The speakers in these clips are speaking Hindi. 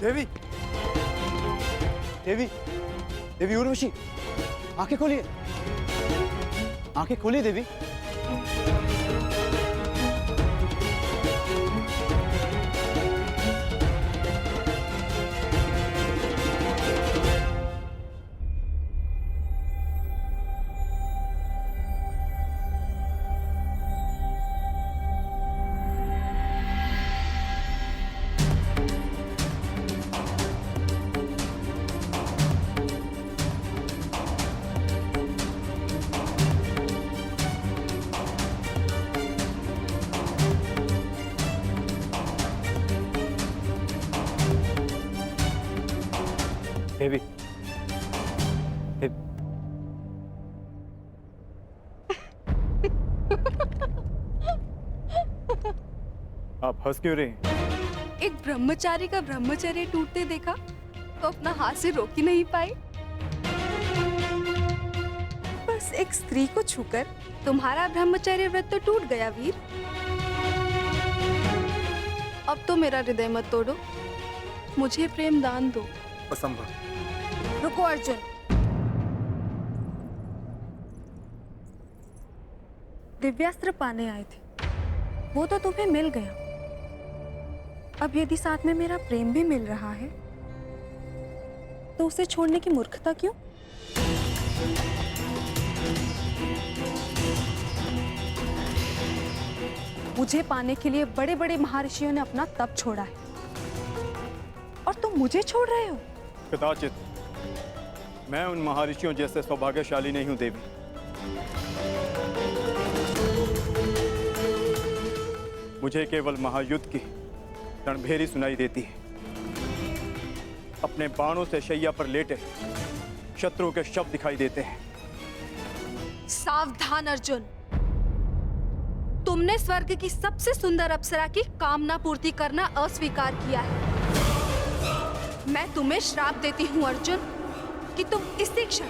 देवी, देवी, देवी उर्वशी, आंखें खोलिए, आंखें खोलिए देवी। देवी, आप हंस क्यों रहे हैं? एक ब्रह्मचारी का ब्रह्मचर्य टूटते देखा तो अपना हाथ से रोक ही नहीं पाई। बस एक स्त्री को छूकर तुम्हारा ब्रह्मचर्य व्रत तो टूट गया वीर। अब तो मेरा हृदय मत तोड़ो, मुझे प्रेम दान दो। असंभव। रुको अर्जुन, दिव्यास्त्र पाने आए थे, वो तो तुम्हें मिल गया। अब यदि साथ में मेरा प्रेम भी मिल रहा है तो उसे छोड़ने की मूर्खता क्यों? मुझे पाने के लिए बड़े बड़े महर्षियों ने अपना तप छोड़ा है और तुम मुझे छोड़ रहे हो? कदाचित मैं उन महर्षियों जैसे सौभाग्यशाली नहीं हूं देवी। मुझे केवल महायुद्ध की रणभेरी सुनाई देती है। अपने बाणों से शैया पर लेटे शत्रु के शव दिखाई देते हैं। सावधान अर्जुन, तुमने स्वर्ग की सबसे सुंदर अप्सरा की कामना पूर्ति करना अस्वीकार किया है। मैं तुम्हें श्राप देती हूं अर्जुन कि तुम इसी क्षण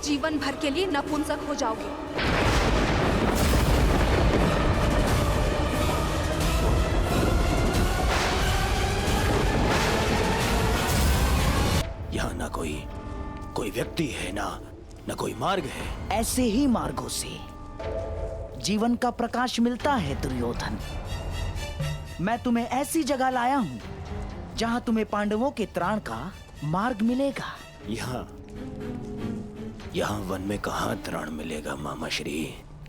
जीवन भर के लिए नपुंसक हो जाओगे। यहाँ ना कोई व्यक्ति है, ना कोई मार्ग है। ऐसे ही मार्गों से जीवन का प्रकाश मिलता है दुर्योधन। मैं तुम्हें ऐसी जगह लाया हूँ जहाँ तुम्हें पांडवों के त्राण का मार्ग मिलेगा। यहाँ वन में कहाँ त्राण मिलेगा मामा श्री?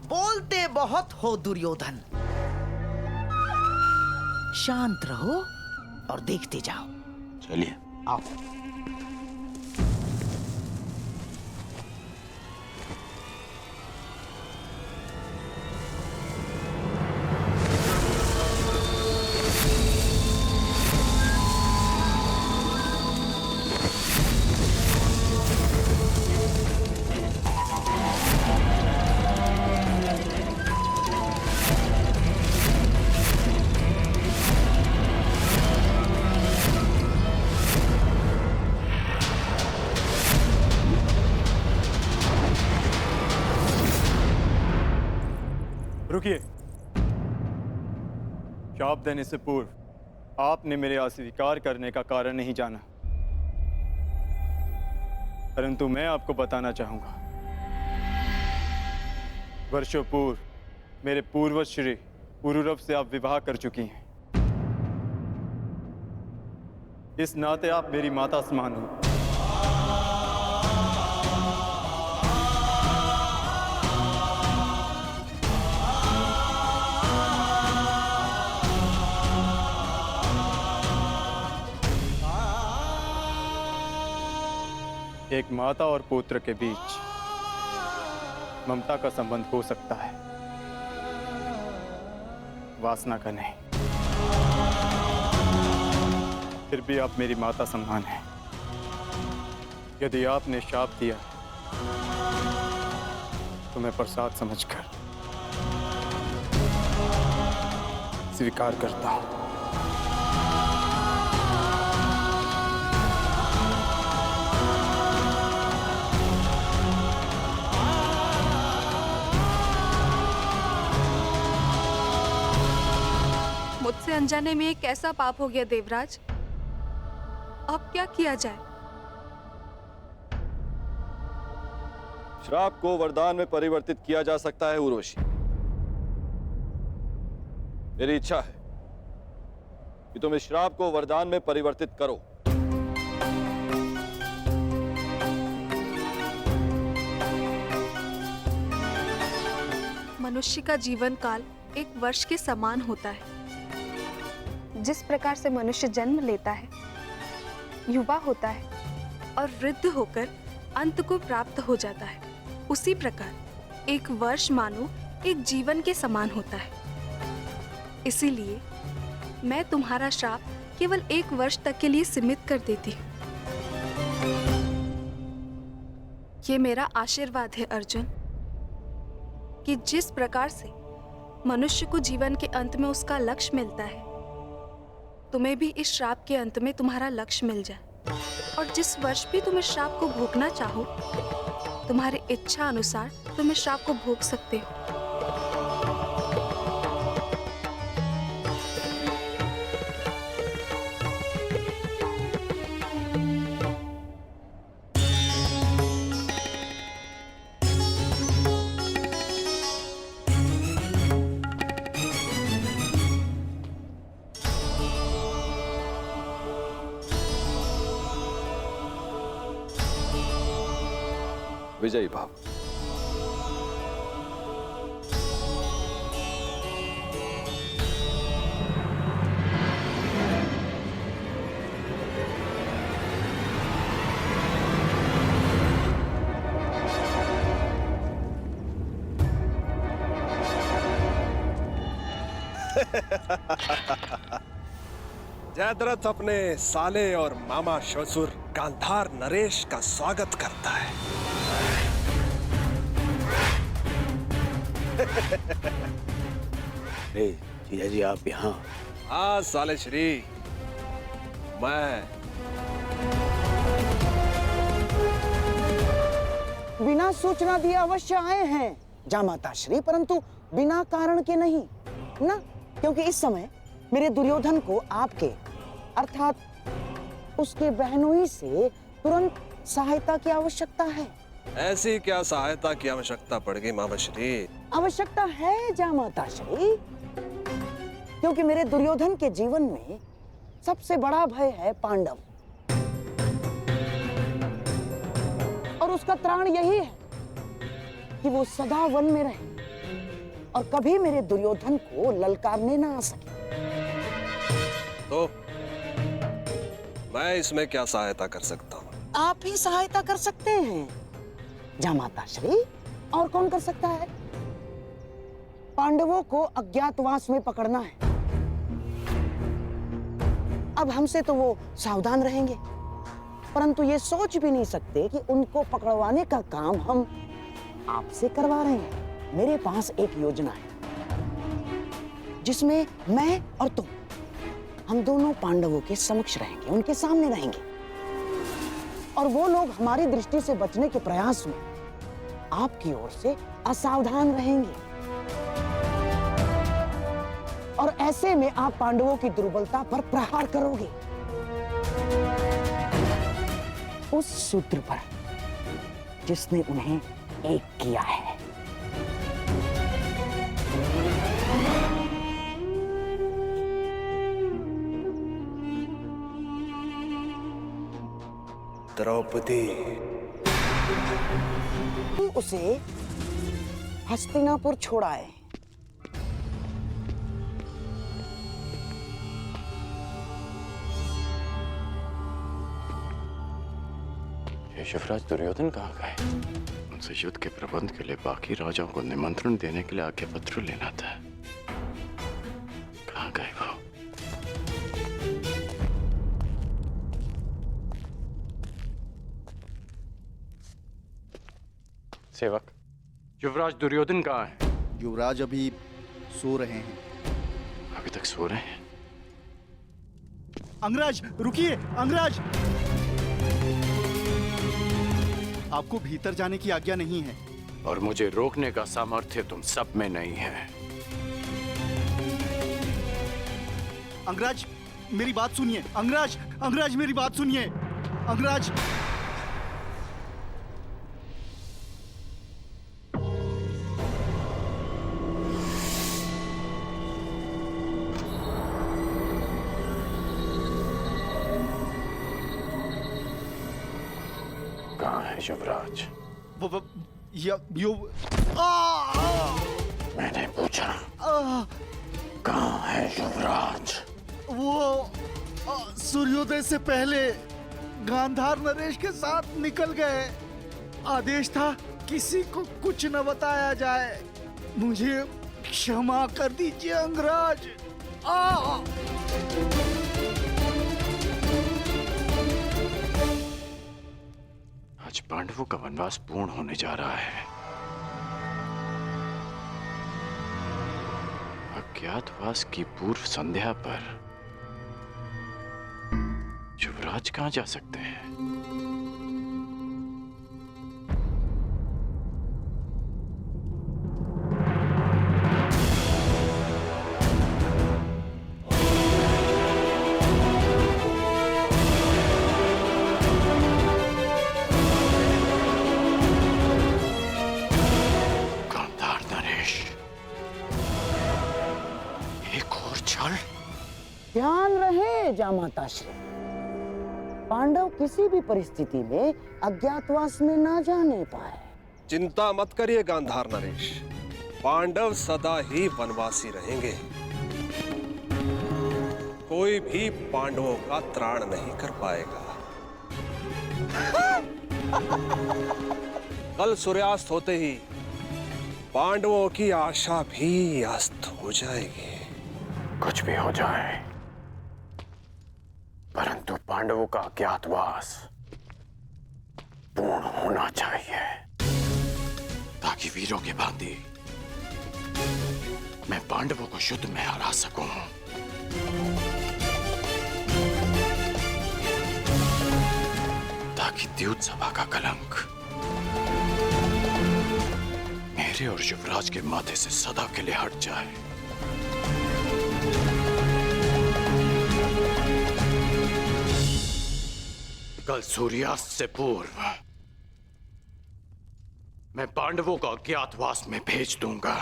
बोलते बहुत हो दुर्योधन, शांत रहो और देखते जाओ। चलिए आओ। रुकिए। शाप देने से पूर्व आपने मेरे अस्वीकार करने का कारण नहीं जाना, परंतु मैं आपको बताना चाहूंगा। वर्षों पूर्व मेरे पूर्वज श्री पुरुरव से आप विवाह कर चुकी हैं। इस नाते आप मेरी माता समान हो। एक माता और पुत्र के बीच ममता का संबंध हो सकता है, वासना का नहीं। फिर भी आप मेरी माता समान हैं। यदि आपने शाप दिया तो मैं प्रसाद समझकर स्वीकार करता हूं। मुझसे अनजाने में एक कैसा पाप हो गया देवराज अब क्या किया जाए? श्राप को वरदान में परिवर्तित किया जा सकता है उर्वशी। मेरी इच्छा है कि तुम इस श्राप को वरदान में परिवर्तित करो। मनुष्य का जीवन काल 1 वर्ष के समान होता है। जिस प्रकार से मनुष्य जन्म लेता है, युवा होता है और वृद्ध होकर अंत को प्राप्त हो जाता है, उसी प्रकार 1 वर्ष मानो एक जीवन के समान होता है। इसीलिए मैं तुम्हारा श्राप केवल 1 वर्ष तक के लिए सीमित कर देती हूँ। ये मेरा आशीर्वाद है अर्जुन, कि जिस प्रकार से मनुष्य को जीवन के अंत में उसका लक्ष्य मिलता है, तुम्हें भी इस श्राप के अंत में तुम्हारा लक्ष्य मिल जाए। और जिस वर्ष भी तुम इस श्राप को भोगना चाहो, तुम्हारी इच्छा अनुसार तुम इस श्राप को भोग सकते हो। विजयी भाव। जयद्रथ अपने साले और मामा ससुर गांधार नरेश का स्वागत करता है। जीजा जी आप यहाँ? हाँ साले श्री, मैं बिना सूचना दिए अवश्य आए हैं जामाता श्री, परंतु बिना कारण के नहीं ना, क्योंकि इस समय मेरे दुर्योधन को आपके अर्थात उसके बहनोई से तुरंत सहायता की आवश्यकता है। ऐसी क्या सहायता की आवश्यकता पड़ गई मामा श्री? आवश्यकता है जामाता श्री, क्योंकि मेरे दुर्योधन के जीवन में सबसे बड़ा भय है पांडव, और उसका त्राण यही है कि वो सदा वन में रहे और कभी मेरे दुर्योधन को ललकारने ना आ सके। तो मैं इसमें क्या सहायता कर सकता हूँ? आप ही सहायता कर सकते हैं जामाता श्री, और कौन कर सकता है? पांडवों को अज्ञातवास में पकड़ना है। अब हमसे तो वो सावधान रहेंगे, परंतु ये सोच भी नहीं सकते कि उनको पकड़वाने का काम हम आपसे करवा रहे हैं। मेरे पास एक योजना है जिसमें मैं और तुम, हम दोनों पांडवों के समक्ष रहेंगे, उनके सामने रहेंगे, और वो लोग हमारी दृष्टि से बचने के प्रयास में आपकी ओर से असावधान रहेंगे, और ऐसे में आप पांडवों की दुर्बलता पर प्रहार करोगे, उस सूत्र पर जिसने उन्हें एक किया है। द्रौपदी, उसे हस्तिनापुर छोड़ाए। शिवराज दुर्योधन कहाँ गए? उनसे युद्ध के प्रबंध के लिए बाकी राजाओं को निमंत्रण देने के लिए आज्ञा पत्र लेना था। कहाँ गए वो? सेवक, युवराज दुर्योधन कहाँ है? युवराज अभी सो रहे हैं। अभी तक सो रहे हैं? अंगराज रुकिए, अंगराज! आपको भीतर जाने की आज्ञा नहीं है। और मुझे रोकने का सामर्थ्य तुम सब में नहीं है। अंगराज, मेरी बात सुनिए। अंगराज, अंगराज मेरी बात सुनिए। अंगराज। कहाँ है युवराज? मैंने पूछा कहाँ है युवराज? वो सूर्योदय से पहले गांधार नरेश के साथ निकल गए। आदेश था किसी को कुछ न बताया जाए। मुझे क्षमा कर दीजिए अंगराज। आज पांडवों का वनवास पूर्ण होने जा रहा है। अज्ञातवास की पूर्व संध्या पर युवराज कहाँ जा सकते हैं? गांधार नरेश, एक और छल। ध्यान रहे जामाता श्री, पांडव किसी भी परिस्थिति में अज्ञातवास में ना जाने पाए। चिंता मत करिए गांधार नरेश, पांडव सदा ही वनवासी रहेंगे। कोई भी पांडवों का त्राण नहीं कर पाएगा। कल सूर्यास्त होते ही पांडवों की आशा भी अस्त हो जाएगी। कुछ भी हो जाए, परंतु पांडवों का अज्ञातवास पूर्ण होना चाहिए, ताकि वीरों के भांति मैं पांडवों को युद्ध में हरा सकूं। ताकि द्यूत सभा का कलंक मेरे और युवराज के माथे से सदा के लिए हट जाए। कल सूर्यास्त से पूर्व मैं पांडवों को अज्ञातवास में भेज दूंगा।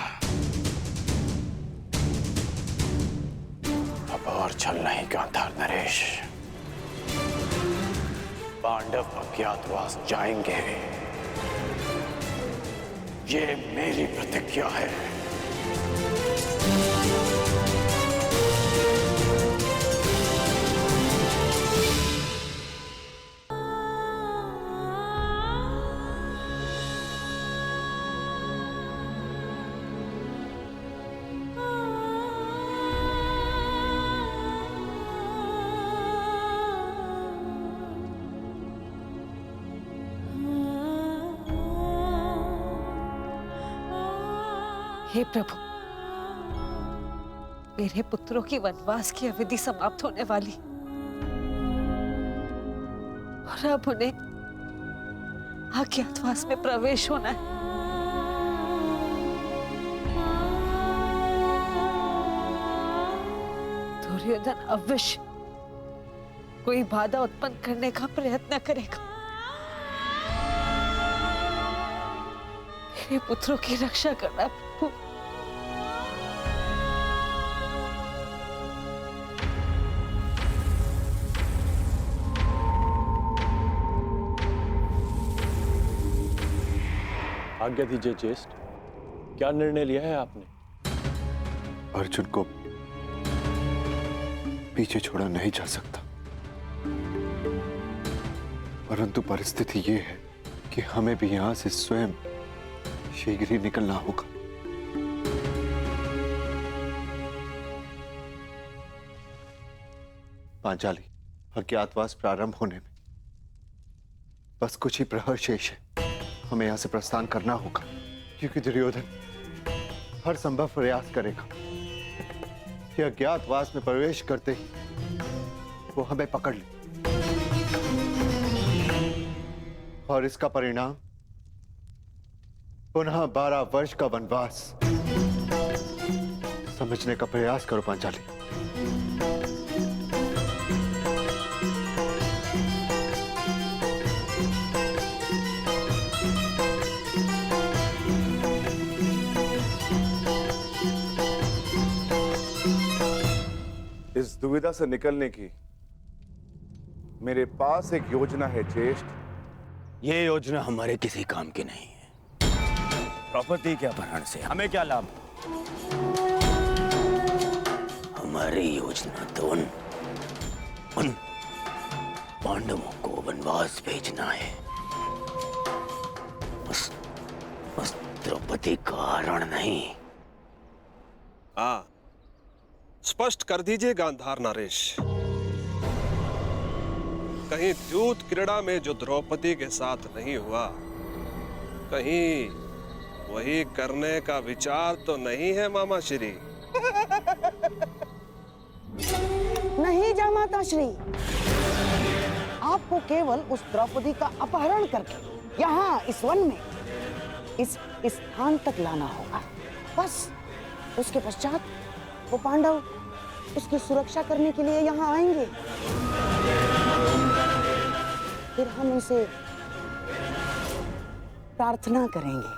अब और छल नहीं गांधार नरेश, पांडव अज्ञातवास जाएंगे, ये मेरी प्रतिज्ञा है। हे प्रभु, मेरे पुत्रों की वनवास की अवधि समाप्त होने वाली और अब उन्हें अज्ञातवास में प्रवेश होना है। दुर्योधन अवश्य कोई बाधा उत्पन्न करने का प्रयत्न करेगा। मेरे पुत्रों की रक्षा करना प्रभु। आज्ञा दीजिए ज्येष्ठ, क्या निर्णय लिया है आपने? अर्जुन को पीछे छोड़ा नहीं जा सकता, परंतु परिस्थिति ये है कि हमें भी यहां से स्वयं शीघ्र ही निकलना होगा। पांचाली, अज्ञातवास प्रारंभ होने में बस कुछ ही प्रहर शेष है। हमें यहां से प्रस्थान करना होगा, क्योंकि दुर्योधन हर संभव प्रयास करेगा कि अज्ञातवास में प्रवेश करते ही वो हमें पकड़ ले, और इसका परिणाम पुनः 12 वर्ष का वनवास। समझने का प्रयास करो पांचाली। दुविधा से निकलने की मेरे पास एक योजना है ज्येष्ठ। ये योजना हमारे किसी काम की नहीं है। द्रौपदी के अपहरण से हमें क्या लाभ? हमारी योजना तो उन पांडवों को वनवास भेजना है। उस द्रौपदी का हरण नहीं। हाँ, स्पष्ट कर दीजिए गांधार नरेश। कहीं द्यूत क्रीड़ा में जो द्रौपदी के साथ नहीं हुआ, कहीं वही करने का विचार तो नहीं है मामा श्री? नहीं जामाता श्री, आपको केवल उस द्रौपदी का अपहरण करके यहाँ इस वन में इस स्थान तक लाना होगा। बस उसके पश्चात वो पांडव उसकी सुरक्षा करने के लिए यहाँ आएंगे। फिर हम उनसे प्रार्थना करेंगे,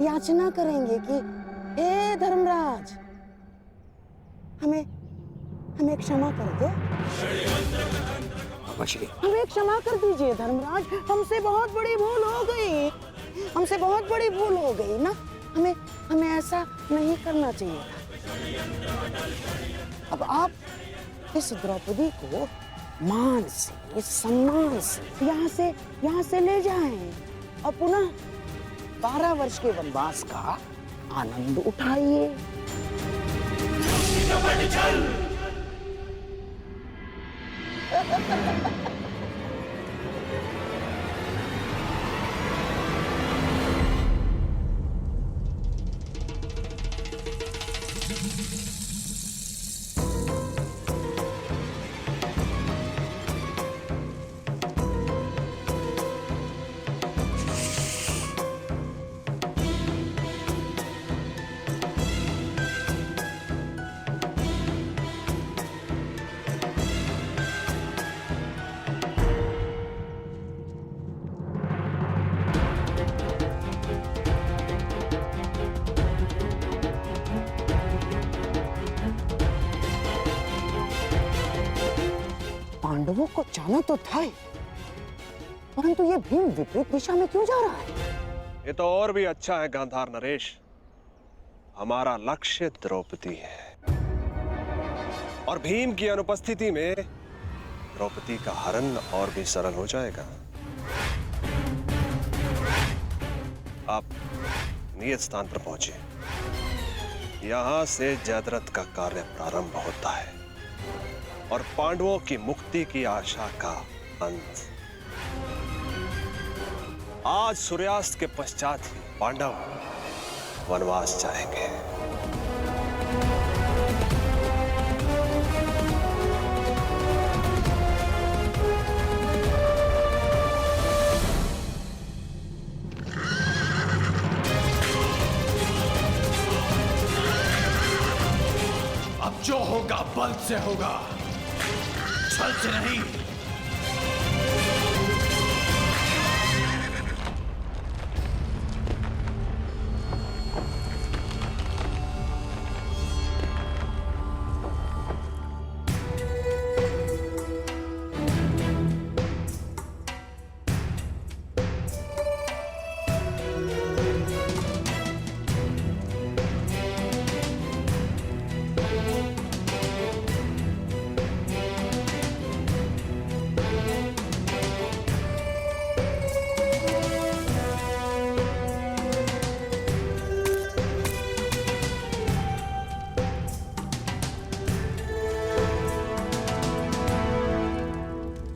याचना करेंगे कि हे धर्मराज, हमें क्षमा कर दो। हमें क्षमा कर दीजिए धर्मराज, हमसे बहुत बड़ी भूल हो गई। हमसे बहुत बड़ी भूल हो गई ना। हमें ऐसा नहीं करना चाहिए था। अब आप इस द्रौपदी को मान से, इस सम्मान से यहाँ से ले जाएं और पुनः 12 वर्ष के वनवास का आनंद उठाइए। पांडवों को जाना तो था ही, परंतु ये भीम विपरीत दिशा में क्यों जा रहा है? ये तो और भी अच्छा है गांधार नरेश। हमारा लक्ष्य द्रौपदी है और भीम की अनुपस्थिति में द्रौपदी का हरण और भी सरल हो जाएगा। आप नियत स्थान पर पहुंचे। यहां से जयद्रथ का कार्य प्रारंभ होता है और पांडवों की मुक्ति की आशा का अंत। आज सूर्यास्त के पश्चात ही पांडव वनवास जाएंगे। अब जो होगा बल से होगा, छल से नहीं।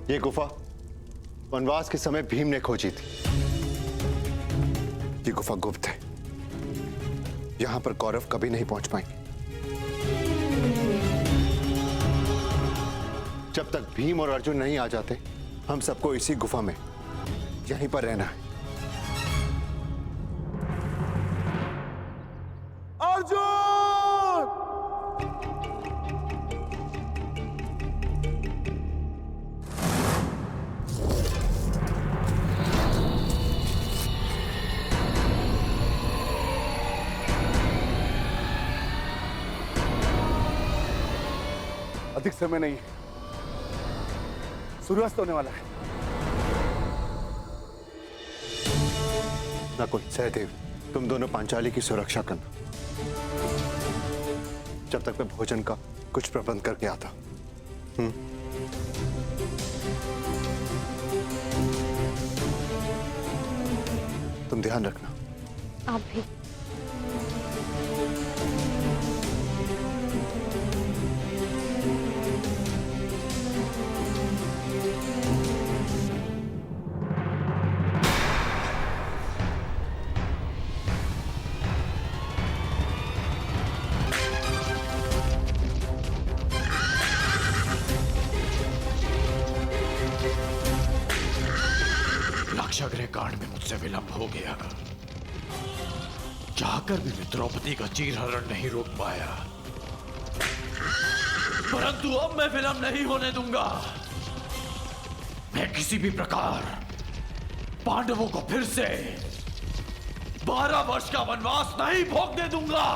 ये गुफा वनवास के समय भीम ने खोजी थी। ये गुफा गुप्त है, यहां पर कौरव कभी नहीं पहुंच पाएंगे। जब तक भीम और अर्जुन नहीं आ जाते, हम सबको इसी गुफा में यहीं पर रहना है। अधिक समय नहीं है, सूर्यास्त होने वाला है। नकुल, सहदेव, तुम दोनों पांचाली की सुरक्षा करना, जब तक मैं भोजन का कुछ प्रबंध करके आता। तुम ध्यान रखना। आप भी। लाक्षागृह कांड में मुझसे विलंब हो गया। चाहकर भी मैं द्रौपदी का चीरहरण नहीं रोक पाया, परंतु अब मैं विलंब नहीं होने दूंगा। मैं किसी भी प्रकार पांडवों को फिर से 12 वर्ष का वनवास नहीं भोगने दूंगा।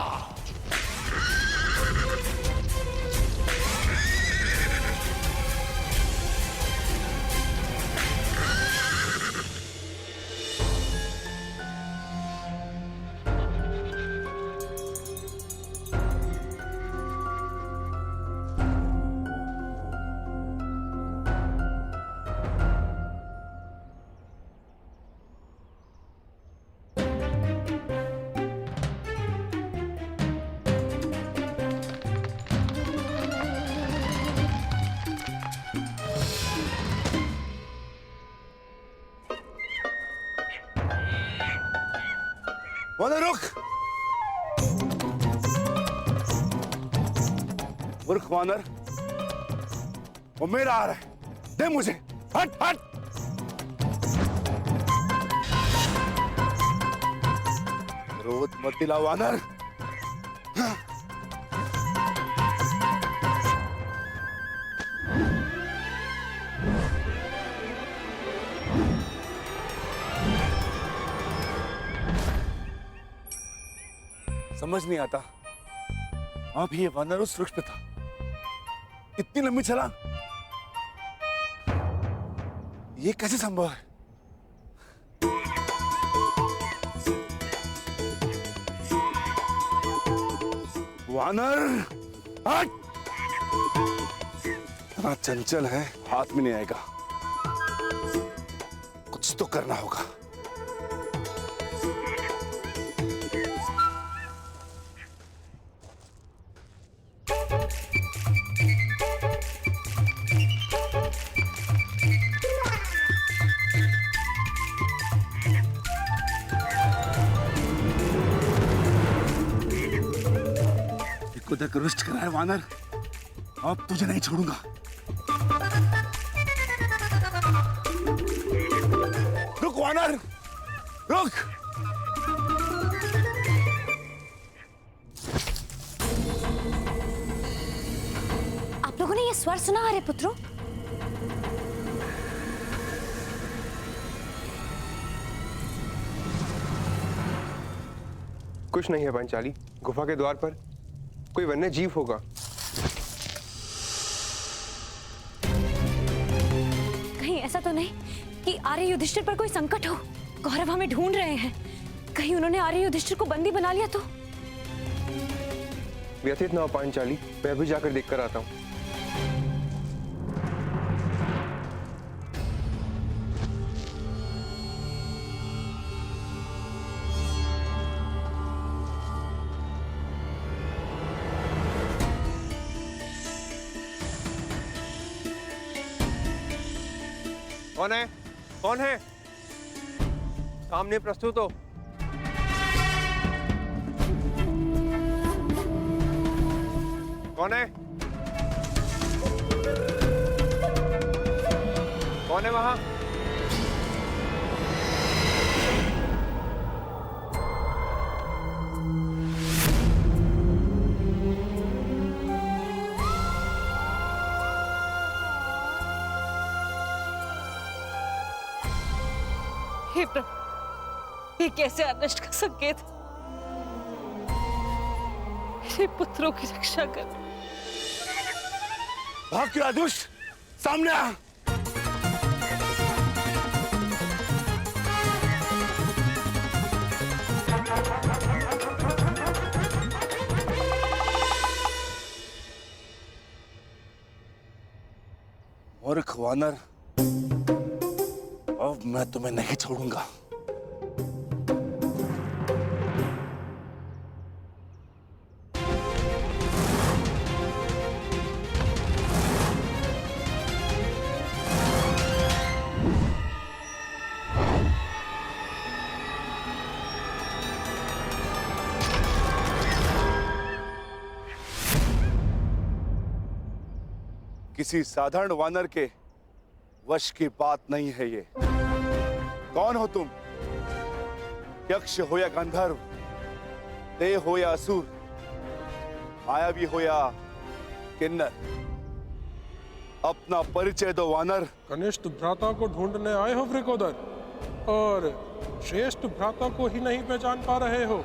वानर रुक! मूर्ख वानर, वो मेरा आ रहा है, दे मुझे। हट हट! क्रोध मत दिला वानर। समझ नहीं आता, अभी ये वानर उस वृक्ष पे था, इतनी लंबी छलांग, ये कैसे संभव है? वानर हट! इतना चंचल है, हाथ में नहीं आएगा, कुछ तो करना होगा। खुद रुष्ट करा है वानर, अब तुझे नहीं छोड़ूंगा। रुक वानर, रुक! आप लोगों ने ये स्वर सुना अरे पुत्रों? कुछ नहीं है पांचाली, गुफा के द्वार पर कोई वन्य जीव होगा। कहीं ऐसा तो नहीं कि आर्य युधिष्ठिर पर कोई संकट हो? कौरव हमें ढूंढ रहे हैं, कहीं उन्होंने आर्य युधिष्ठिर को बंदी बना लिया तो? व्यथित ना हो पांचाली, मैं भी जाकर देखकर आता हूँ। कौन है? कौन है? सामने प्रस्तुत हो। कौन है? कौन है वहां? हे प्रभु, ये कैसे अनिष्ट का संकेत? मेरे पुत्रों की रक्षा कर। भाग के दुष्ट सामने आ। मूर्ख वानर, अब मैं तुम्हें नहीं छोड़ूंगा। किसी साधारण वानर के वश की बात नहीं है ये। कौन हो तुम? यक्ष हो या गंधर्व, देव हो या असुर, मायावी हो या किन्नर, अपना परिचय दो वानर। कनिष्ठ भ्राता को ढूंढने आए हो वृकोदर, और श्रेष्ठ भ्राता को ही नहीं पहचान पा रहे हो।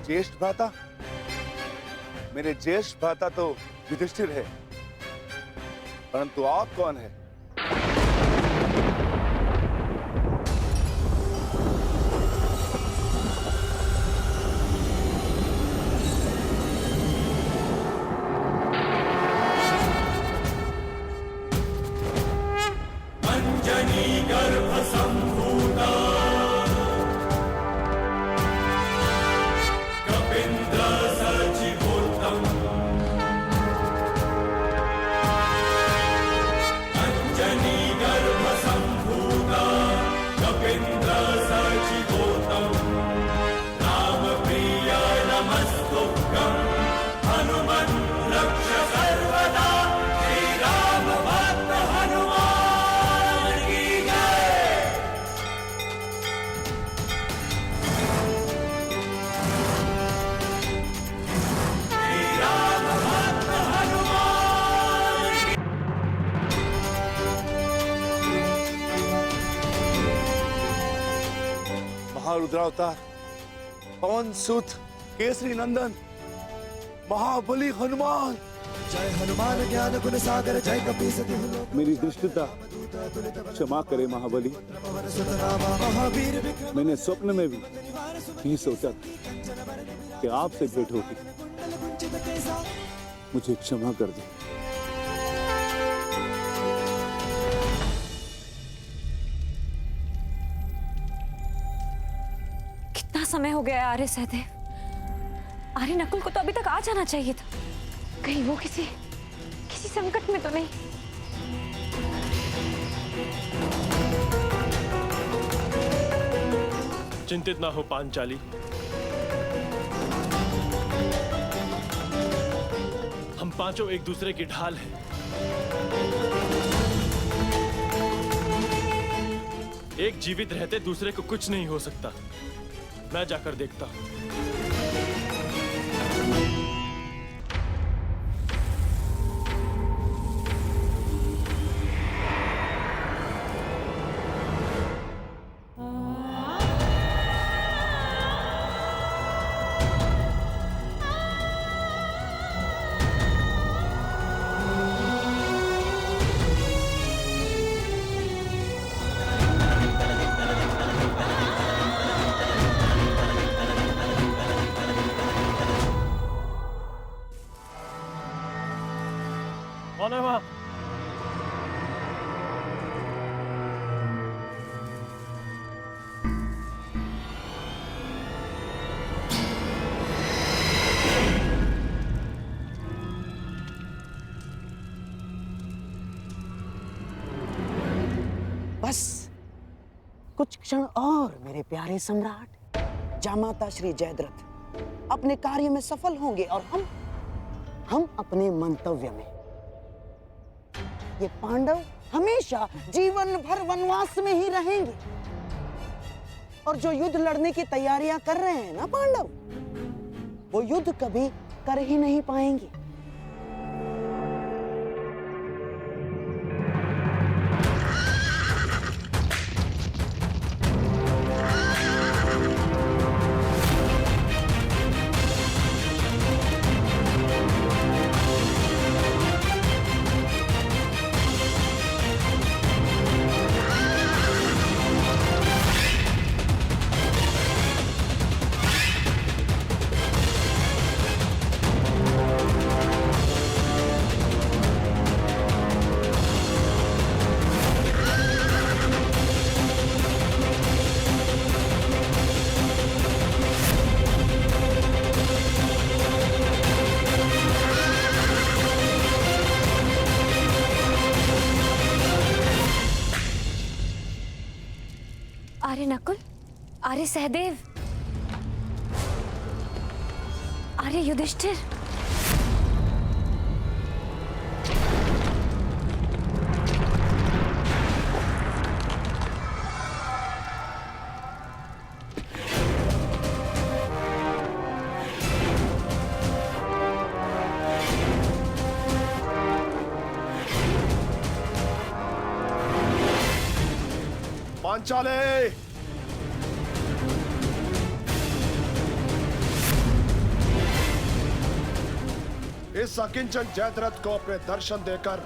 ज्येष्ठ भ्राता? मेरे ज्येष्ठ भ्राता तो युधिष्ठिर है, परंतु आप कौन है? अंजनी गर्भ संभूता कपिंद्र सचिवोत्तम, अंजनी गर्भ संभूता कपिंद्र सचिवोत्तम, राम प्रिय नमस्तुभ्यं, हनुमन् रक्ष सर्वदा, श्री राम भक्त हनुमान की जय। श्री राम भक्त हनुमान की। महारुद्रावतार, पवन सुत, केसरी नंदन, महाबली हनुमान। जय हनुमान ज्ञान गुण सागर, जय कपीस तिहुलो। मेरी दृष्टता क्षमा करे महाबली। महावीर विक्रम, मैंने स्वप्न में भी नहीं सोचा था कि आपसे भेंट होगी। मुझे क्षमा कर दे। कितना समय हो गया है आर्य सहदेव? आर्य नकुल को तो अभी तक आ जाना चाहिए था। कहीं वो किसी संकट में तो नहीं? चिंतित ना हो पांचाली, हम पांचों एक दूसरे की ढाल हैं। एक जीवित रहते दूसरे को कुछ नहीं हो सकता। मैं जाकर देखता हूं। कौन है वहां? बस कुछ क्षण और मेरे प्यारे सम्राट, जामाता श्री जयद्रथ अपने कार्य में सफल होंगे और हम अपने मंतव्य में। ये पांडव हमेशा जीवन भर वनवास में ही रहेंगे, और जो युद्ध लड़ने की तैयारियां कर रहे हैं ना पांडव, वो युद्ध कभी कर ही नहीं पाएंगे। आर्य नकुल, आर्य सहदेव, आर्य युधिष्ठिर। पांचाले, इस अकिंचन जयद्रथ को अपने दर्शन देकर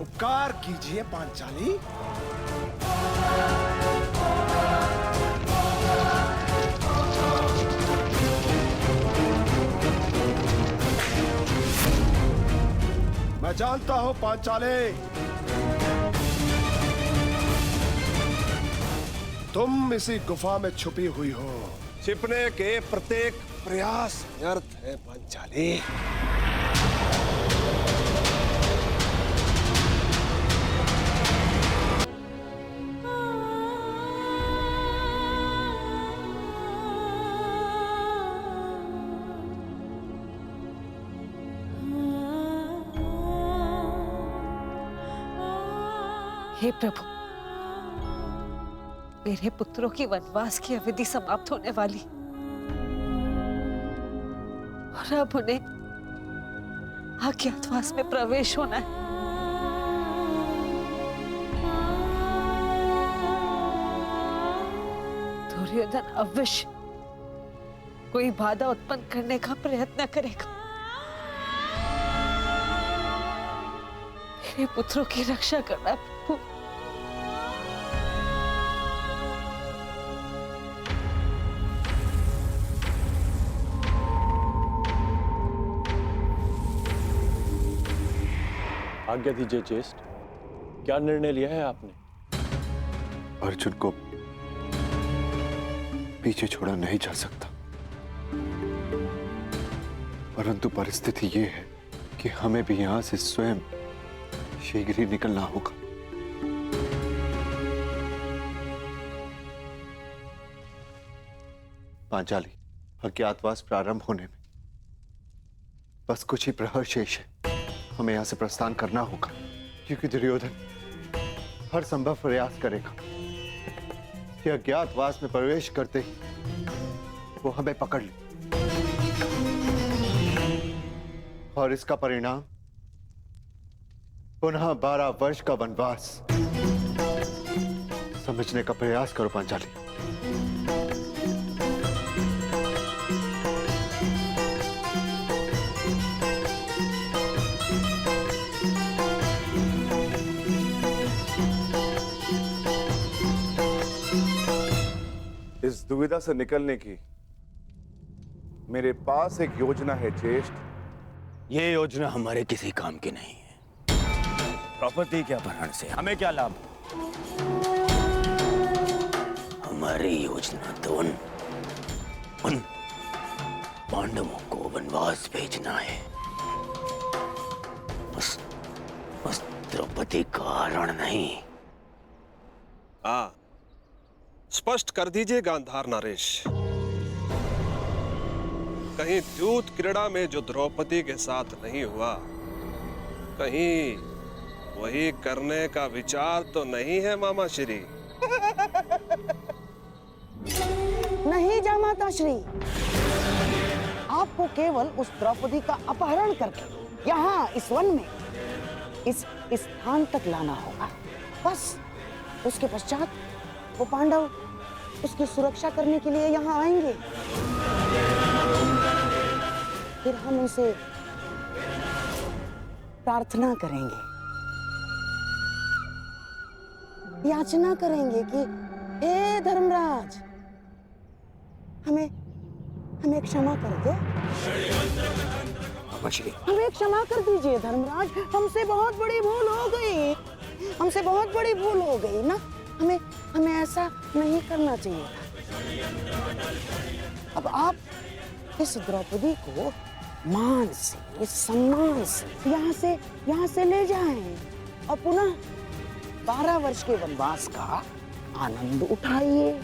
उपकार कीजिए पांचाली। मैं जानता हूं पांचाले, तुम इसी गुफा में छुपी हुई हो। छिपने के प्रत्येक प्रयास व्यर्थ है पांचाली। हे प्रभु, मेरे पुत्रों की वनवास की अवधि समाप्त होने वाली और अब उन्हें अज्ञातवास में प्रवेश होना है। दुर्योधन अवश्य कोई बाधा उत्पन्न करने का प्रयत्न करेगा। मेरे पुत्रों की रक्षा करना प्रभु। आज्ञा दीजिए ज्येष्ठ, क्या निर्णय लिया है आपने? अर्जुन को पीछे छोड़ा नहीं जा सकता, परंतु परिस्थिति ये है कि हमें भी यहां से स्वयं शीघ्र ही निकलना होगा। पांचाली, अज्ञातवास प्रारंभ होने में बस कुछ ही प्रहर शेष है। हमें यहां से प्रस्थान करना होगा, क्योंकि दुर्योधन हर संभव प्रयास करेगा कि अज्ञातवास में प्रवेश करते ही वो हमें पकड़ ले, और इसका परिणाम पुनः 12 वर्ष का वनवास। समझने का प्रयास करो पांचाली। इस दुविधा से निकलने की मेरे पास एक योजना है ज्येष्ठ। ये योजना हमारे किसी काम की नहीं है। द्रौपदी के अपहरण से हमें क्या लाभ? हमारी योजना तो उन पांडवों को वनवास भेजना है। बस द्रौपदी का रण नहीं। स्पष्ट कर दीजिए गांधार नरेश, कहीं द्यूत क्रीड़ा में जो द्रौपदी के साथ नहीं हुआ, कहीं वही करने का विचार तो नहीं है मामा श्री? नहीं जामाता श्री, आपको केवल उस द्रौपदी का अपहरण करके यहाँ इस वन में इस स्थान तक लाना होगा। बस उसके पश्चात वो पांडव उसकी सुरक्षा करने के लिए यहाँ आएंगे। फिर हम उनसे प्रार्थना करेंगे, याचना करेंगे कि हे धर्मराज, हमें क्षमा कर दो। हमें क्षमा कर दीजिए धर्मराज, हमसे बहुत बड़ी भूल हो गई। हमसे बहुत बड़ी भूल हो गई ना, हमें ऐसा नहीं करना चाहिए था। अब आप इस द्रौपदी को मान से, सम्मान से यहाँ से ले जाएं और पुनः 12 वर्ष के वनवास का आनंद उठाइए।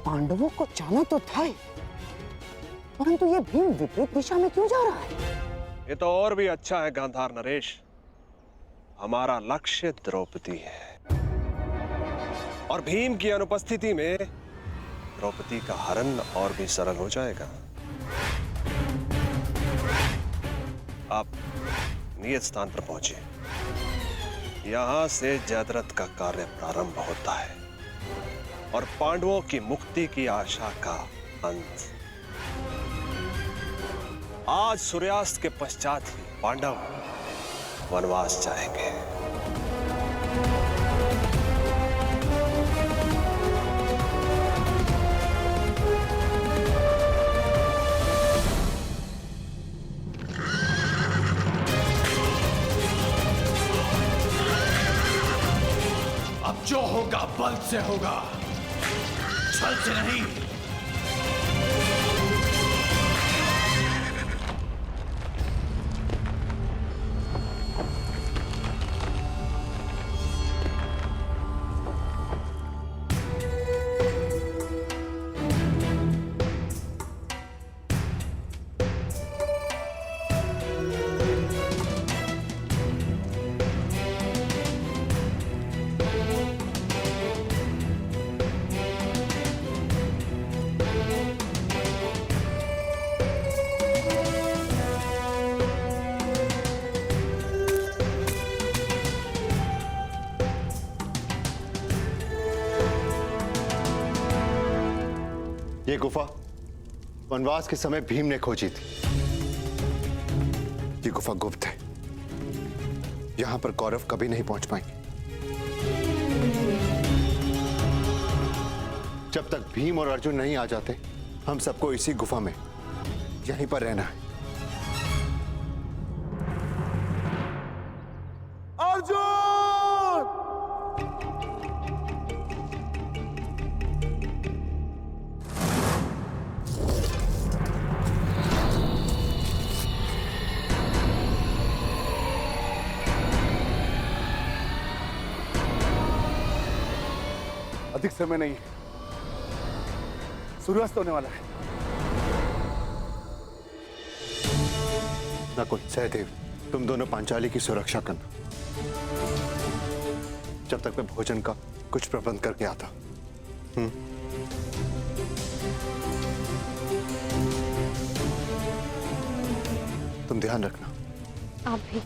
पांडवों को जाना तो था ही, परंतु ये भीम विपरीत दिशा में क्यों जा रहा है? ये तो और भी अच्छा है गांधार नरेश। हमारा लक्ष्य द्रौपदी है और भीम की अनुपस्थिति में द्रौपदी का हरण और भी सरल हो जाएगा। आप नियत स्थान पर पहुंचे। यहां से जयद्रथ का कार्य प्रारंभ होता है और पांडवों की मुक्ति की आशा का अंत। आज सूर्यास्त के पश्चात ही पांडव वनवास जाएंगे। अब जो होगा बल से होगा, छल से नहीं। ये गुफा वनवास के समय भीम ने खोजी थी। ये गुफा गुप्त है, यहां पर कौरव कभी नहीं पहुंच पाएंगे। जब तक भीम और अर्जुन नहीं आ जाते, हम सबको इसी गुफा में यहीं पर रहना है। अर्जुन! अधिक समय नहीं है, सूर्यास्त होने वाला है। नकुल, सहदेव, तुम दोनों पांचाली की सुरक्षा करना, जब तक मैं भोजन का कुछ प्रबंध करके आता। तुम ध्यान रखना। आप भी।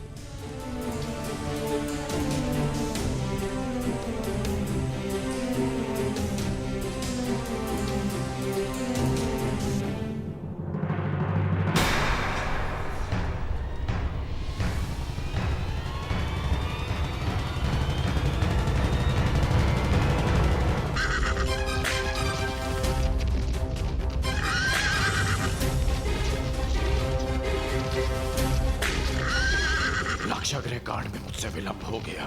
लक्षागृह कांड में मुझसे विलंब हो गया।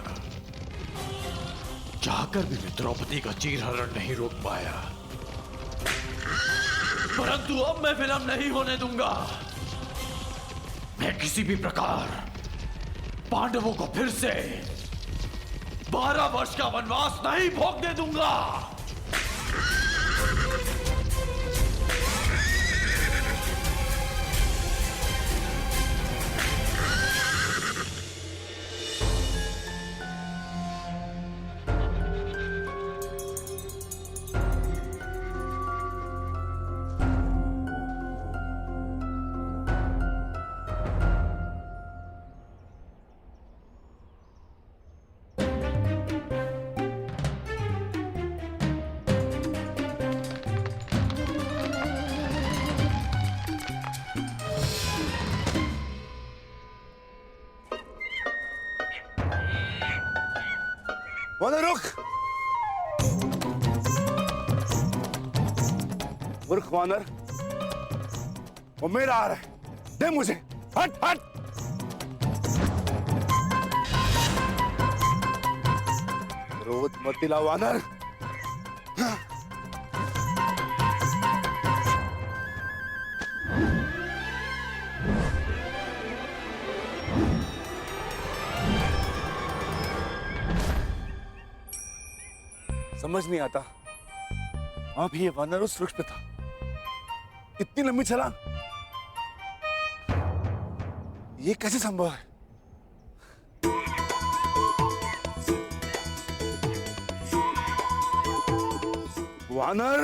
चाहकर भी मैं द्रौपदी का चीरहरण नहीं रोक पाया, परंतु अब मैं विलंब नहीं होने दूंगा। मैं किसी भी प्रकार पांडवों को फिर से 12 वर्ष का वनवास नहीं भोगने दूंगा। वानर रुक। मूर्ख वानर, वो मेरा आ रहा है, दे मुझे। हट हट। क्रोध मत दिला वानर। समझ नहीं आता, अब ये वानर उस वृक्ष पे था, इतनी लंबी छलांग, ये कैसे संभव है? वानर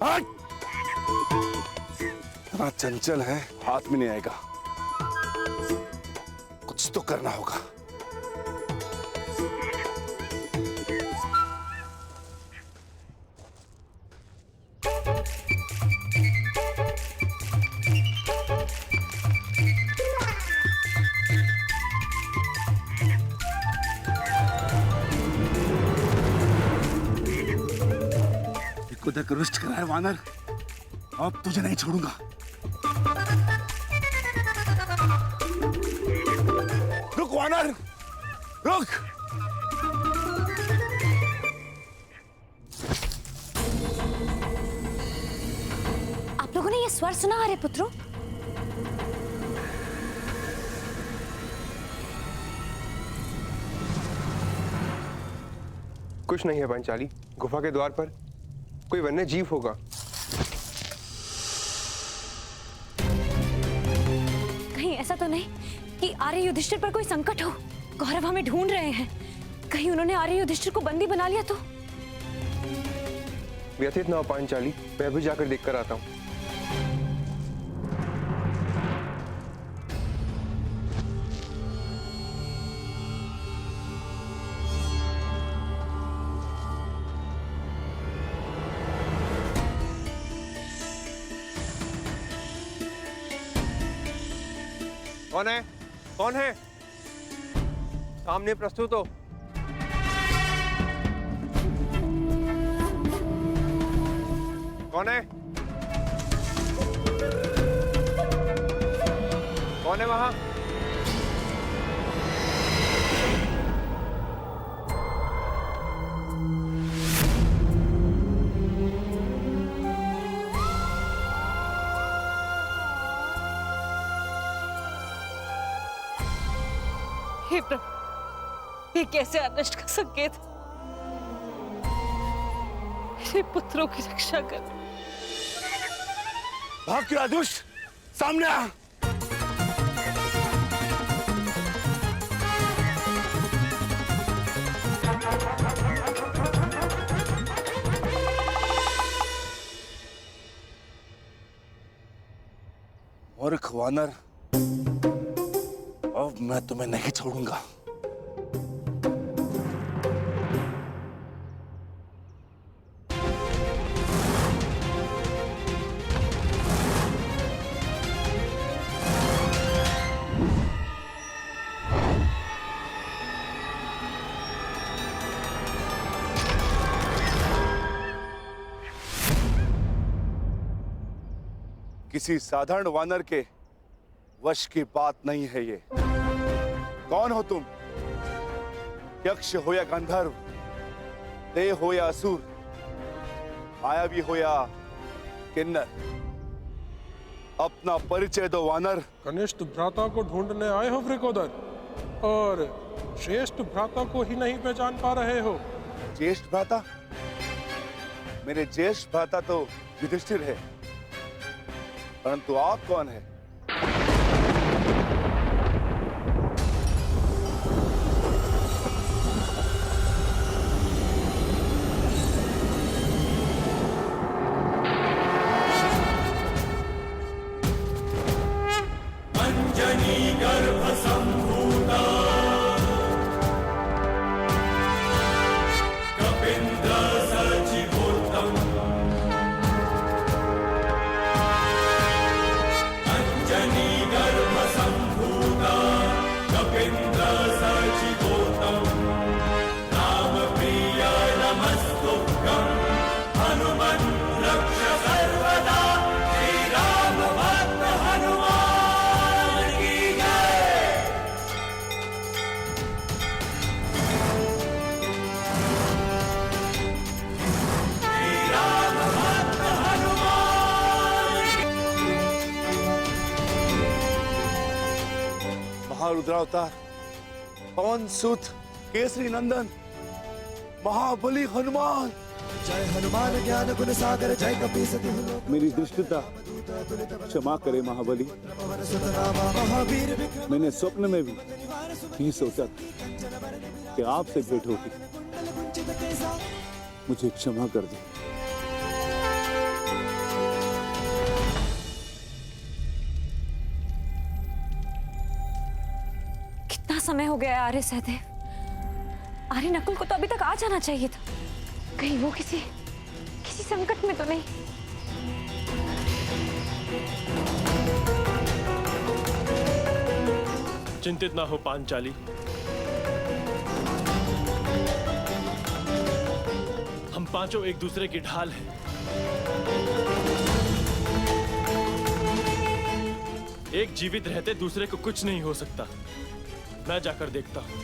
हट। इतना चंचल है, हाथ में नहीं आएगा, कुछ तो करना होगा। तक रुष्ट करा है वानर, अब तुझे नहीं छोड़ूंगा। रुक वानर, रुक। आप लोगों ने ये स्वर सुना आर्य पुत्रों? कुछ नहीं है पांचाली, गुफा के द्वार पर कोई वन्य जीव होगा। कहीं ऐसा तो नहीं कि आर्य युधिष्ठिर पर कोई संकट हो? कौरव हमें ढूंढ रहे हैं, कहीं उन्होंने आर्य युधिष्ठिर को बंदी बना लिया तो? व्यथित ना हो पांचाली, मैं भी जाकर देखकर आता हूँ। कौन है? कौन है? सामने प्रस्तुत हो। कौन है? कौन है वहां? हे प्रभु, ये कैसे अनिष्ट का संकेत? मेरे पुत्रों की रक्षा कर। भाग क्यों दुष्ट, सामने आ। मूर्ख वानर, अब मैं तुम्हें नहीं छोड़ूंगा। किसी साधारण वानर के वश की बात नहीं है ये। कौन हो तुम? यक्ष हो या गंधर्व, देव हो या असुर, मायावी हो या किन्नर, अपना परिचय दो वानर। कनिष्ठ भ्राता को ढूंढने आए हो वृकोदर, और श्रेष्ठ भ्राता को ही नहीं पहचान पा रहे हो? ज्येष्ठ भ्राता? मेरे ज्येष्ठ भ्राता तो युधिष्ठिर है, परंतु आप कौन है? महारुद्रावतार, पवन सुत, केसरी नंदन, महाबली हनुमान। जय हनुमान ज्ञान गुण सागर, जय कपीस तिहु लोक। मेरी दृष्टता क्षमा करे महाबली। महावीर विक्रम। मैंने स्वप्न में भी नहीं सोचा था कि आपसे भेंट होगी। मुझे क्षमा कर दे। कितना समय हो गया आर्य सहदेव? आर्य नकुल को तो अभी तक आ जाना चाहिए था। कहीं वो किसी संकट में तो नहीं? चिंतित ना हो पांचाली, हम पांचों एक दूसरे की ढाल हैं। एक जीवित रहते दूसरे को कुछ नहीं हो सकता। मैं जाकर देखता हूं।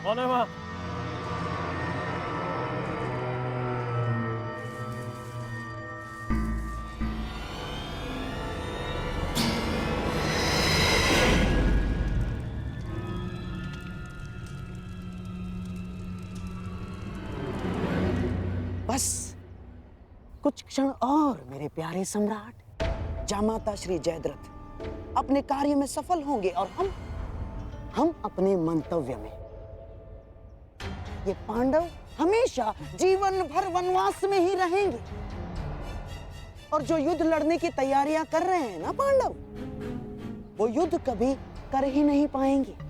कौन है वहां? बस कुछ क्षण और मेरे प्यारे सम्राट, जामाता श्री जयद्रथ अपने कार्य में सफल होंगे और हम अपने मंतव्य में। ये पांडव हमेशा जीवन भर वनवास में ही रहेंगे। और जो युद्ध लड़ने की तैयारियां कर रहे हैं ना पांडव, वो युद्ध कभी कर ही नहीं पाएंगे।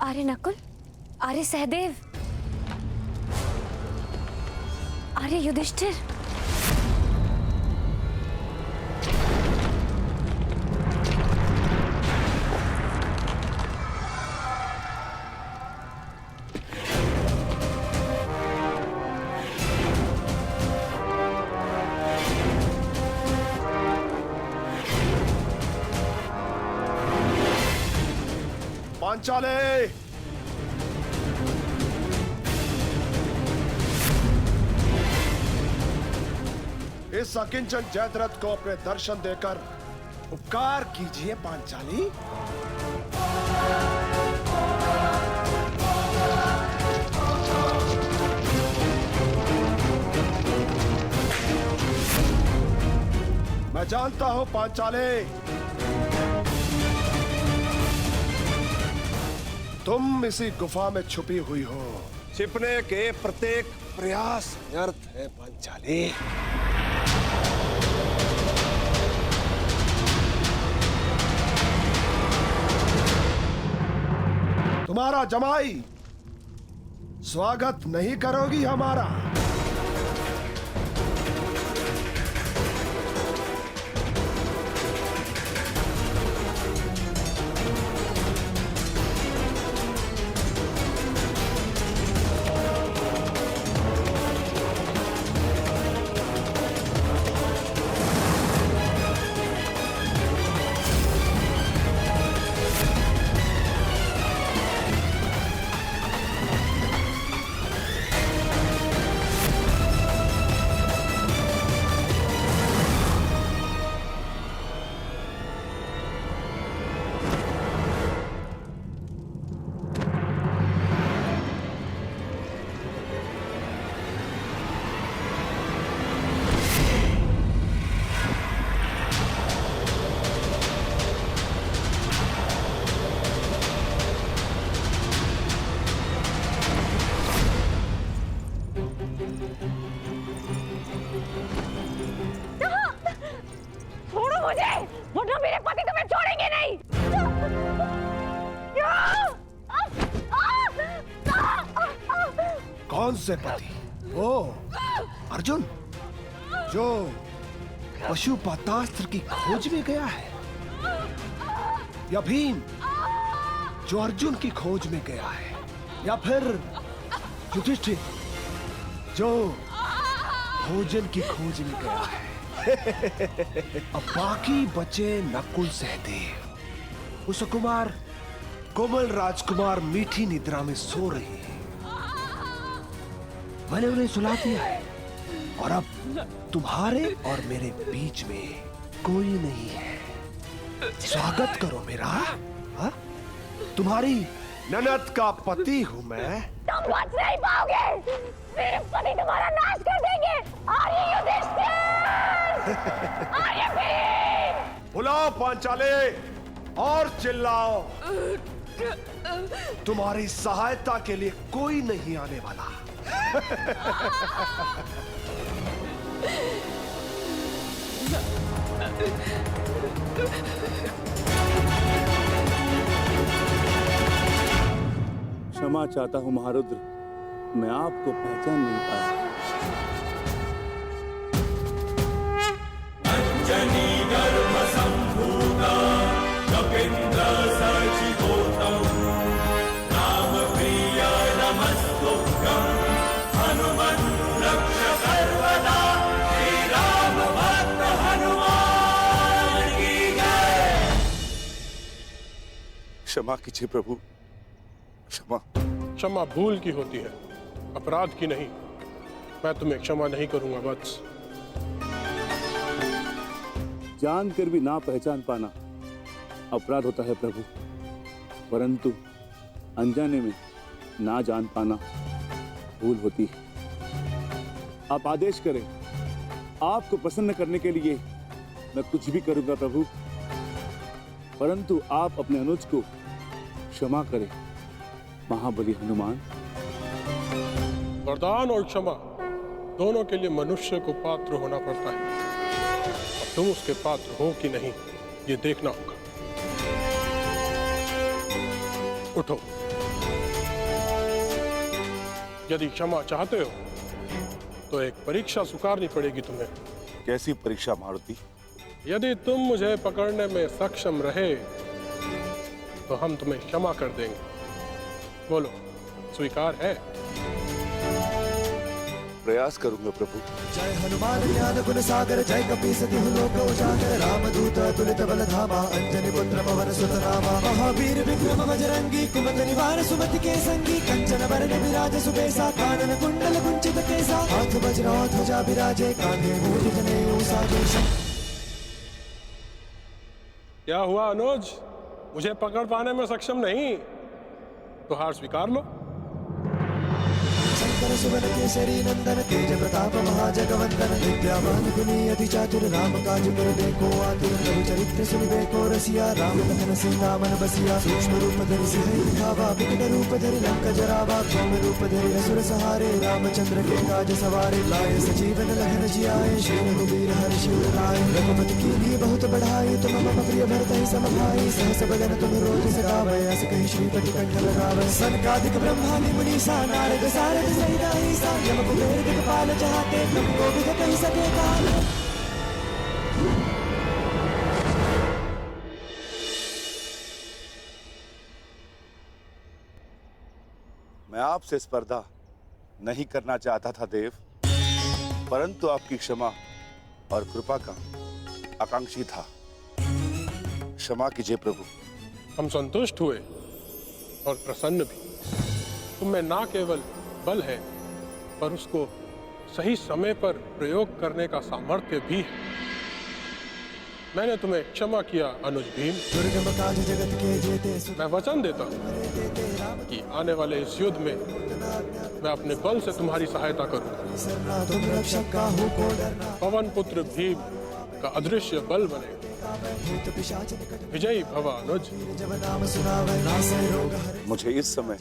आर्य नकुल, आर्य सहदेव, आर्य युधिष्ठिर। पांचाले, इस अकिंचन जयद्रथ को अपने दर्शन देकर उपकार कीजिए पांचाली। मैं जानता हूं पांचाले, तुम इसी गुफा में छुपी हुई हो। छिपने के प्रत्येक प्रयास व्यर्थ है पांचाली। तुम्हारा जमाई स्वागत नहीं करोगी हमारा? कौन से पति? ओ अर्जुन, जो पशुपतास्त्र की खोज में गया है, या भीम जो अर्जुन की खोज में गया है, या फिर युधिष्ठिर जो भोजन की खोज में गया है। अब बाकी बचे नकुल सहदेव, कुशकुमार, कोमल राजकुमार मीठी निद्रा में सो रहे हैं। मैंने उन्हें सुला दिया है और अब तुम्हारे और मेरे बीच में कोई नहीं है। स्वागत करो मेरा। हा? तुम्हारी ननद का पति हूं मैं। तुम बच नहीं पाओगे, मेरे पति तुम्हारा नाश कर देंगे। आर्य युधिष्ठिर, आर्य भीम। बुलाओ पांचाले और चिल्लाओ। तुम्हारी सहायता के लिए कोई नहीं आने वाला। क्षमा चाहता हूं महारुद्र, मैं आपको पहचान नहीं पाया। अंजनी गर्भ संभूता कपिंद्र सचिवोतम राम प्रिय नमस्तुभ्यं हनुमन् रक्ष सर्वदा श्री राम भक्त हनुमान की जय। क्षमा कीजिए प्रभु, क्षमा। क्षमा भूल की होती है, अपराध की नहीं। मैं तुम्हें क्षमा नहीं करूंगा वत्स। जानकर भी ना पहचान पाना अपराध होता है प्रभु, परंतु अनजाने में ना जान पाना भूल होती है। आप आदेश करें, आपको प्रसन्न करने के लिए मैं कुछ भी करूंगा प्रभु, परंतु आप अपने अनुज को क्षमा करें महाबली हनुमान। वरदान और क्षमा दोनों के लिए मनुष्य को पात्र होना पड़ता है। अब तुम उसके पात्र हो कि नहीं, ये देखना होगा। उठो। यदि क्षमा चाहते हो तो एक परीक्षा स्वीकारनी पड़ेगी तुम्हें। कैसी परीक्षा मारुति? यदि तुम मुझे पकड़ने में सक्षम रहे तो हम तुम्हें क्षमा कर देंगे। बोलो, स्वीकार है? प्रयास करूंगा प्रभु। जय हनुमान ज्ञान गुण सागर, जय कपीस तिहु लोक उजागर, रामदूत अतुलित बल धामा, अंजनी पुत्र पवन सुत नामा, महावीर विक्रम बजरंगी, कुमति निवार सुमति के संगी, कंचन बरन विराज सुबेसा, कानन कुंडल कुंचित केसा, हाथ वज्र ध्वजा विराजे, कांधे मूज जनेऊ साजे। क्या हुआ अनुज, मुझे पकड़ पाने में सक्षम नहीं तो हार स्वीकार लो। शंकर सुवन केसरी नंदन, तेज प्रताप महाजगवंदन, विद्यावान गुणी अति चातुर, राम काज कर देखो आतुर, प्रभु चरित्र सुनिबे को रसिया, राम लखन सीता मन बसिया, सूक्ष्म रूप धरि सिंह दिखावा, विकट रूप धरि लंक जरावा, भौम रूप धरि असुर सहारे, रामचंद्र के काज सवारे, लाए सजीवन लखन जियाए, श्री रघुवीर हर्ष उर लाए, रघुपति कीन्ही बहुत बढ़ाई, तुम मम प्रिय भरत ही सम भाई, सहस बदन तुम रोज सगावै, अस कहि श्रीपति कंठ लगावै, सनकादिक ब्रह्मादि मुनीसा, नारद सारद सहित अहिसा, यम कुबेर दिक्पाल चाहते, तुम को भी कहि सके काल। मैं आपसे स्पर्धा नहीं करना चाहता था देव, परंतु आपकी क्षमा और कृपा का आकांक्षी था। क्षमा कीजिए प्रभु। हम संतुष्ट हुए और प्रसन्न भी। तुम्हें ना केवल बल है पर उसको सही समय पर प्रयोग करने का सामर्थ्य भी है। मैंने तुम्हें क्षमा किया अनुज भीम। दुर्गम काज जगत के जेते, मैं वचन देता हूँ कि आने वाले इस युद्ध में मैं अपने बल से तुम्हारी सहायता करूँगा। तुम रक्षक काहू को डरना, पवन पुत्र भीम का अदृश्य बल बने। विजयी भव अनुज। मुझे इस समय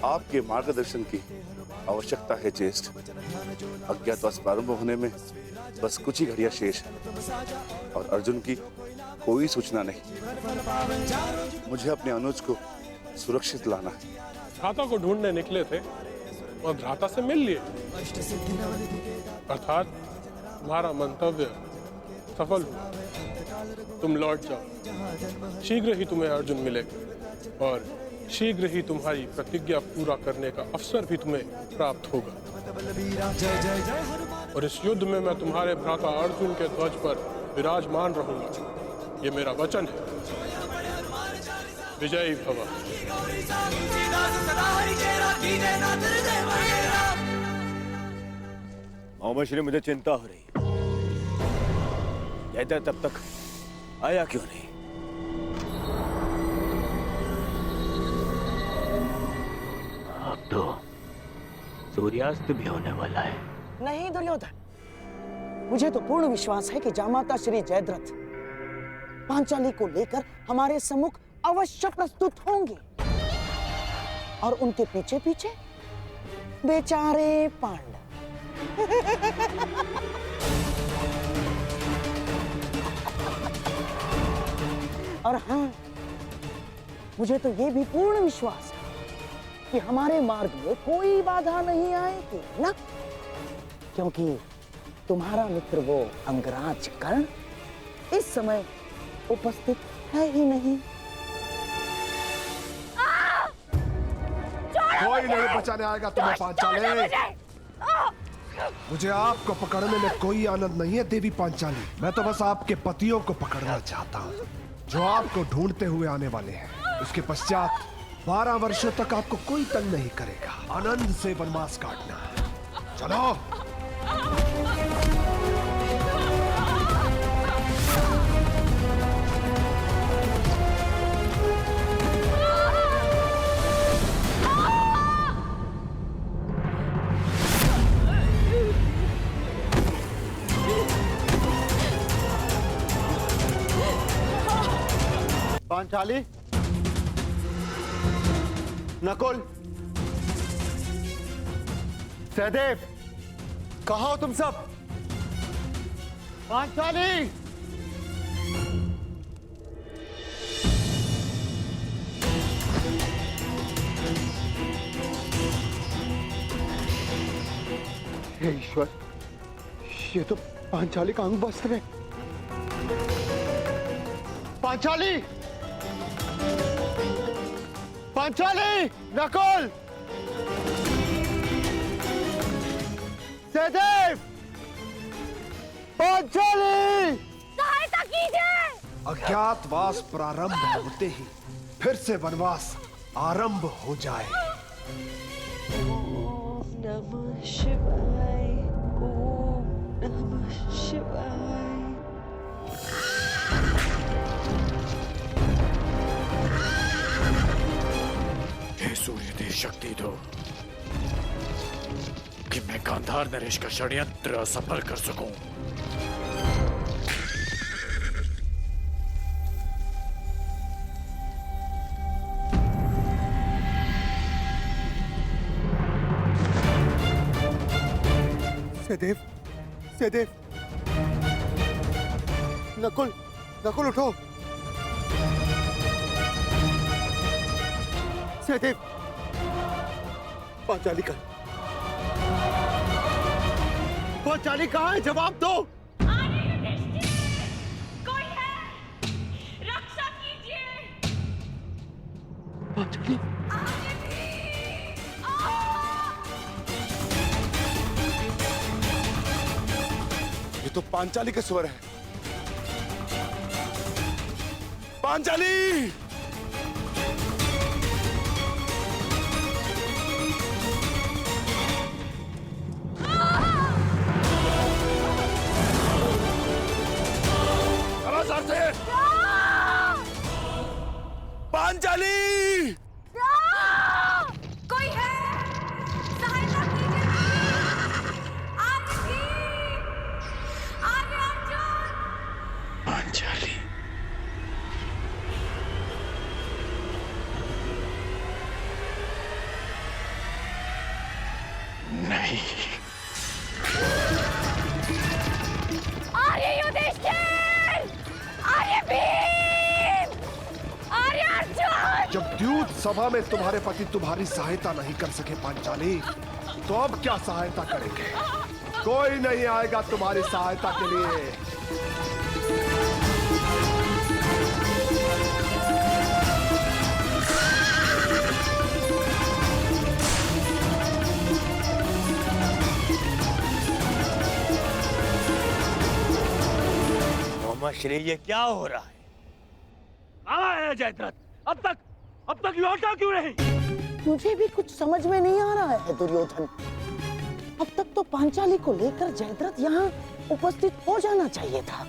आपके मार्गदर्शन की आवश्यकता है ज्येष्ठ। अज्ञातवास प्रारंभ होने में बस कुछ ही घड़ियां शेष है और अर्जुन की कोई सूचना नहीं। मुझे अपने अनुज को सुरक्षित लाना है। भ्राता को ढूंढने निकले थे और भ्राता से मिल लिए, अर्थात तुम्हारा मंतव्य सफल हुआ। तुम लौट जाओ, शीघ्र ही तुम्हें अर्जुन मिलेगा और शीघ्र ही तुम्हारी प्रतिज्ञा पूरा करने का अवसर भी तुम्हें प्राप्त होगा। और इस युद्ध में मैं तुम्हारे भ्राता अर्जुन के ध्वज पर विराजमान रहूंगा, ये मेरा वचन है। विजयी भव। मोहम्मद श्री, मुझे चिंता हो रही है। जयद्रथ तब तक आया क्यों नहीं? अब तो सूर्यास्त भी होने वाला है। नहीं दुर्योधन, मुझे तो पूर्ण विश्वास है कि जामाता श्री जयद्रथ पांचाली को लेकर हमारे सम्मुख अवश्य प्रस्तुत होंगे और उनके पीछे पीछे बेचारे पांडव। और हाँ, मुझे तो ये भी पूर्ण विश्वास है कि हमारे मार्ग में कोई बाधा नहीं आएगी ना, क्योंकि तुम्हारा मित्र वो अंगराज कर्ण इस समय उपस्थित है ही नहीं। कोई नहीं बचाने आएगा तुम्हें पांचाली। मुझे आपको पकड़ने में कोई आनंद नहीं है देवी पांचाली। मैं तो बस आपके पतियों को पकड़ना चाहता हूँ जो आपको ढूंढते हुए आने वाले हैं। उसके पश्चात 12 वर्षों तक आपको कोई तंग नहीं करेगा। आनंद से वनवास काटना। चलो। पांचाली, नकुल, सहदेव, कहाँ हो तुम सब? पांचाली! हे ईश्वर, ये तो पांचाली का अंग वस्त्र है। पांचाली! पांचाली! नकुल! सहदेव! पांचाली! सहायता कीजिए! अज्ञातवास प्रारंभ होते ही फिर से वनवास आरंभ हो जाए। ओम नमः शिवाय। ओम नमः शिवाय। हे सूर्य दे शक्ति दो कि मैं गांधार नरेश का षड्यंत्र असफल कर सकूं। सहदेव, सहदेव, नकुल, नकुल उठो। सहदेव, पांचाली का, पांचाली कहाँ है? जवाब दो। कोई है? रक्षा कीजिए! पांचाली, ये तो पांचाली के स्वर है। पांचाली! पांचाली! कोई है? सहायता कीजिए! आर्य अर्जुन! पांचाली, नहीं। आर्य युधिष्ठिर! आर्य भीम! आर्य अर्जुन! जब द्यूत सभा में तुम्हारे पति तुम्हारी सहायता नहीं कर सके पांचाली, तो अब क्या सहायता करेंगे? कोई नहीं आएगा तुम्हारी सहायता के लिए। मोहम्मद श्री, ये क्या हो रहा है? कहाँ है जयद्रथ? अब तक लौटा क्यों नहीं? मुझे भी कुछ समझ में नहीं आ रहा है दुर्योधन। अब तक तो पांचाली को लेकर जयद्रथ यहाँ उपस्थित हो जाना चाहिए था।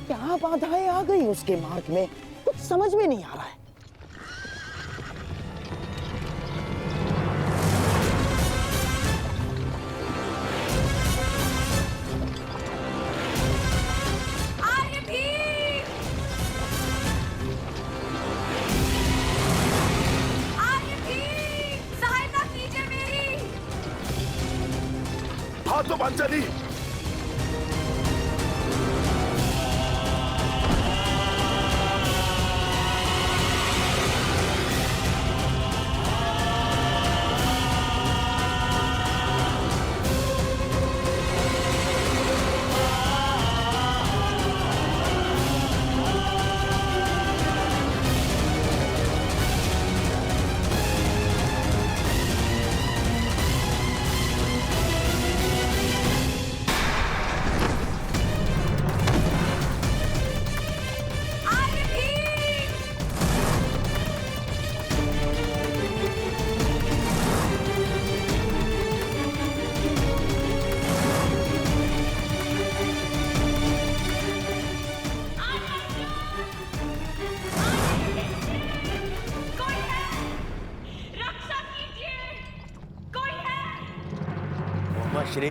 क्या बाधाएं आ गई उसके मार्ग में, कुछ समझ में नहीं आ रहा है। हाँ तो पांचाली, मोहम्मद श्री,